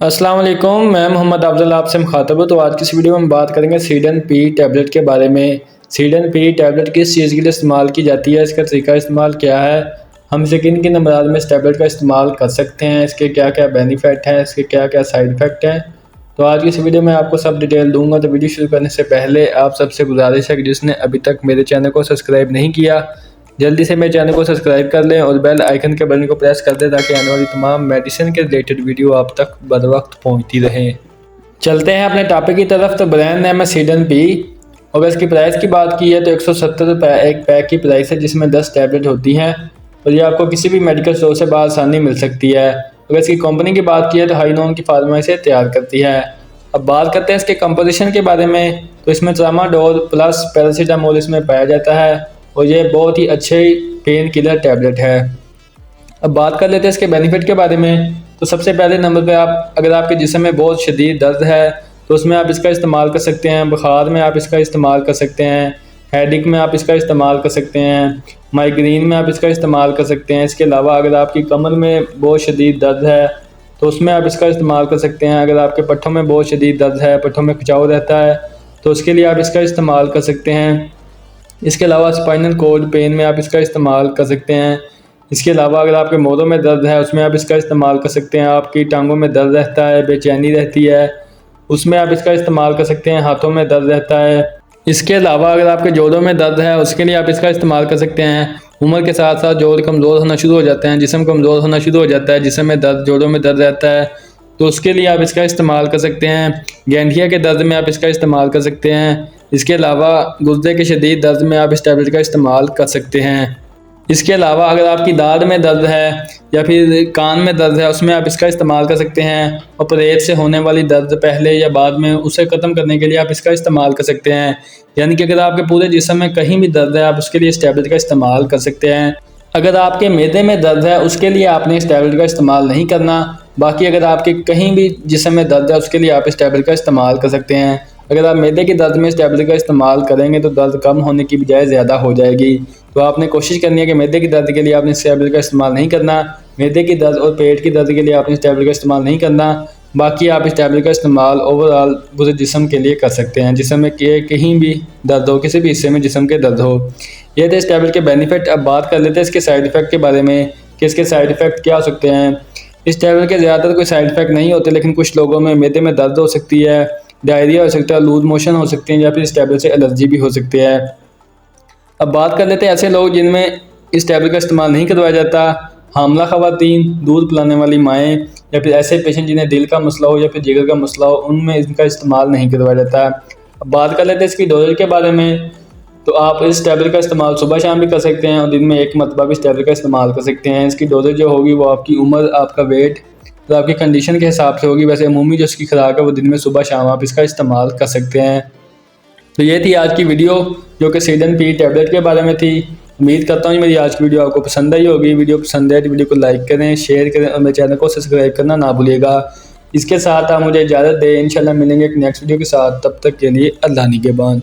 अस्सलाम वालेकुम, मैं मोहम्मद अफजल आपसे मुखातब हूँ। तो आज की इस वीडियो में हम बात करेंगे सीडन पी टैबलेट के बारे में। सीडन पी टैबलेट किस चीज़ के लिए इस्तेमाल की जाती है, इसका तरीका इस्तेमाल क्या है, हम इसे किन किन अमराज में इस टैबलेट का इस्तेमाल कर सकते हैं, इसके क्या क्या बेनिफिट हैं, इसके क्या क्या साइड इफ़ेक्ट हैं। तो आज की इस वीडियो में आपको सब डिटेल दूंगा। तो वीडियो शुरू करने से पहले आप सबसे गुजारिश है कि जिसने अभी तक मेरे चैनल को सब्सक्राइब नहीं किया, जल्दी से मेरे चैनल को सब्सक्राइब कर लें और बेल आइकन के बटन को प्रेस कर दें ताकि आने वाली तमाम मेडिसिन के रिलेटेड वीडियो आप तक बर वक्त पहुँचती रहे। चलते हैं अपने टॉपिक की तरफ। तो ब्रांड नेम है सीडन पी। अगर इसकी प्राइस की बात की है तो 170 रुपये एक पैक की प्राइस है, जिसमें 10 टैबलेट होती हैं और ये आपको किसी भी मेडिकल स्टोर से आसानी मिल सकती है। अगर इसकी कंपनी की बात की है तो हाईनोन की फार्मा इसे तैयार करती है। अब बात करते हैं इसके कंपोजिशन के बारे में। तो इसमें ट्रामाडोल प्लस पैरासीटामोल इसमें पाया जाता है और ये बहुत ही अच्छे पेन किलर टैबलेट है। अब बात कर लेते हैं इसके बेनिफिट के बारे में। तो सबसे पहले नंबर पे अगर आपके जिस्म में बहुत शदीद दर्द है तो उसमें आप इसका इस्तेमाल कर सकते हैं। बुखार में आप इसका इस्तेमाल कर सकते हैं। हेडेक में आप इसका इस्तेमाल कर सकते हैं। माइग्रेन में आप इसका इस्तेमाल कर सकते हैं। इसके अलावा अगर आपकी कमर में बहुत शदीद दर्द है तो उसमें आप इसका इस्तेमाल कर सकते हैं। अगर आपके पट्ठों में बहुत शदीद दर्द है, पट्ठों में खिंचाव रहता है, तो उसके लिए आप इसका इस्तेमाल कर सकते हैं। इसके अलावा स्पाइनल कॉर्ड पेन में आप इसका इस्तेमाल कर सकते हैं। इसके अलावा अगर आपके मोरों में दर्द है उसमें आप इसका इस्तेमाल कर सकते हैं। आपकी टांगों में दर्द रहता है, बेचैनी रहती है, उसमें आप इसका इस्तेमाल कर सकते हैं। हाथों में दर्द रहता है। इसके अलावा अगर आपके जोड़ों में दर्द है उसके लिए आप इसका इस्तेमाल कर सकते हैं। उम्र के साथ साथ जोड़ कमज़ोर होना शुरू हो जाते हैं, जिस्म कमज़ोर होना शुरू हो जाता है, जिस्म में दर्द, जोड़ों में दर्द रहता है, तो उसके लिए आप इसका इस्तेमाल कर सकते हैं। गैंठिया के दर्द में आप इसका इस्तेमाल कर सकते हैं। इसके अलावा गुर्दे के शदीद दर्द में आप इस टैबलेट का इस्तेमाल कर सकते हैं। इसके अलावा अगर आपकी दाढ़ में दर्द है या फिर कान में दर्द है उसमें आप इसका इस्तेमाल कर सकते हैं। ऑपरेट से होने वाली दर्द पहले या बाद में उसे ख़त्म करने के लिए आप इसका इस्तेमाल कर सकते हैं। यानी कि अगर आपके पूरे जिस्म में कहीं भी दर्द है आप उसके लिए इस टैबलेट का इस्तेमाल कर सकते हैं। अगर आपके मैदे में दर्द है उसके लिए आपने इस टैबलेट का इस्तेमाल नहीं करना। बाकी अगर आपके कहीं भी जिस्म में दर्द है उसके लिए आप इस टैबलेट का इस्तेमाल कर सकते हैं। अगर आप मैदे के दर्द में इस टैबलेट का इस्तेमाल करेंगे तो दर्द कम होने की बजाय ज़्यादा हो जाएगी। तो आपने कोशिश करनी है कि मैदे की दर्द के लिए आपने इस टैबलेट का इस्तेमाल नहीं करना। मैदे की दर्द और पेट की दर्द के लिए आपने इस टैबलेट का इस्तेमाल नहीं करना। बाकी आप इस टैबलेट का इस्तेमाल ओवरऑल पूरे जिस्म के लिए कर सकते हैं। जिस्म में कहीं भी दर्द हो, किसी भी हिस्से में जिस्म के दर्द हो। ये थे इस टैबलेट के बेनिफिट। अब बात कर लेते हैं इसके साइड इफ़ेक्ट के बारे में कि इसके साइड इफ़ेक्ट क्या हो सकते हैं। इस टैबलेट के ज़्यादातर कोई साइड इफ़ेक्ट नहीं होते, लेकिन कुछ लोगों में मैदे में दर्द हो सकती है, डायरिया हो सकता है, लूज मोशन हो सकते हैं या फिर इस टैबलेट से एलर्जी भी हो सकती है। अब बात कर लेते हैं ऐसे लोग जिनमें इस टैबलेट का इस्तेमाल नहीं करवाया जाता। हामला ख़वातीन, दूध पिलाने वाली माएँ या फिर ऐसे पेशेंट जिन्हें दिल का मसला हो या फिर जिगर का मसला हो, उनमें इनका इस्तेमाल नहीं करवाया जाता। अब बात कर लेते हैं इसकी डोजेज के बारे में। तो आप इस टैबलेट का इस्तेमाल सुबह शाम भी कर सकते हैं और दिन में एक मरतबा भी इस टैबलेट का इस्तेमाल कर सकते हैं। इसकी डोजेज जो होगी वो आपकी उम्र, आपका वेट और आपकी कंडीशन के हिसाब से होगी। वैसे अमूमी जो इसकी खुराक है वो दिन में सुबह शाम आप इसका इस्तेमाल कर सकते हैं। तो ये थी आज की वीडियो जो कि सीडन पी टैबलेट के बारे में थी। उम्मीद करता हूँ मेरी आज की वीडियो आपको पसंद आई होगी। वीडियो पसंद है तो वीडियो को लाइक करें, शेयर करें और मेरे चैनल को सब्सक्राइब करना ना भूलिएगा। इसके साथ आप मुझे इजाज़त दें। इंशाल्लाह मिलेंगे एक नेक्स्ट वीडियो के साथ। तब तक के लिए अल्लाह निगहबान।